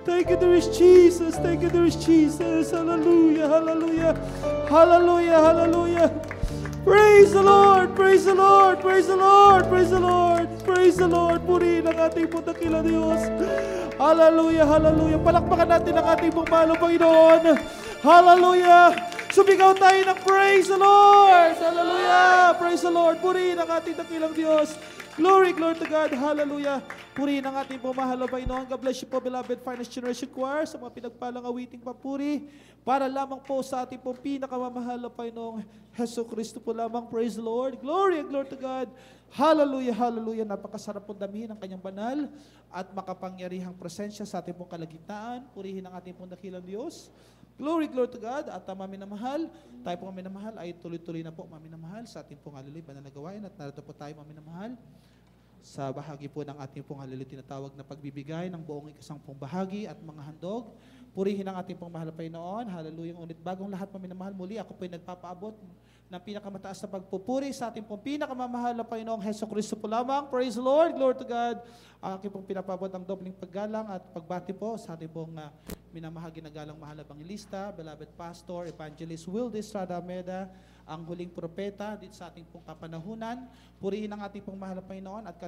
Thank you, dearest Jesus. Thank you, dearest Jesus. Hallelujah, hallelujah, hallelujah, hallelujah. Praise the Lord, praise the Lord, praise the Lord, praise the Lord, praise the Lord. Purihin ang ating pong dakilang Diyos. Hallelujah, hallelujah. Palakpakan natin ang ating pong mahal na Panginoon. Hallelujah. Sumigaw tayo ng praise the Lord. Hallelujah. Praise the Lord. Purihin ang ating dakilang Diyos. Glory, glory to God. Hallelujah. Purihin ang ating pumahal na Panginoon. God bless you po, beloved Finest Generation Choir, sa mga pinagpalang awiting papuri. Para lamang po sa ating pong pinakamamahal na Panginoong Hesus Kristo po lamang. Praise the Lord. Glory and glory to God. Hallelujah, hallelujah. Napakasarap po damihin ang kanyang banal at makapangyarihang presensya sa ating pong kalagitnaan. Purihin ang ating pong dakilang Diyos. Glory, glory to God. At maminamahal, tayo po maminamahal ay tuloy-tuloy na po maminamahal sa ating pong haliloy, banal na gawain. At narito po tayo maminamahal sa bahagi po ng ating pong haliloy, tinatawag na pagbibigay ng buong ikasampung bahagi at mga handog. Purihin ang ating pong mahal na Panginoon. Hallelujah. Ngunit bagong lahat maminamahal, muli ako po'y nagpapaabot ng pinakamataas na pagpupuri sa ating pong pinakamamahal na Panginoong Hesus Kristo po lamang. Praise the Lord. Glory to God. Ang aking pong pinapabot ang dobling paggalang at pagbati po sa ating pong minamahagi na galang mahal na Bangilista, beloved Pastor, Evangelist Wilde Estrada Meda, ang huling propeta dito sa ating pong kapanahunan. Purihin ang ating pong mahal na Panginoon at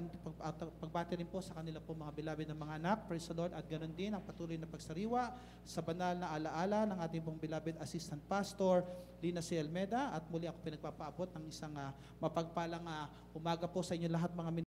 pagbati rin po sa kanila pong mga beloved na mga anak. Praise the Lord. At ganoon din ang patuloy na pagsariwa sa banal na alaala ng ating pong beloved Assistant Pastor, Lina C. Almeda. At muli ako pinagpapaabot ng isang mapagpalang umaga po sa inyo lahat mga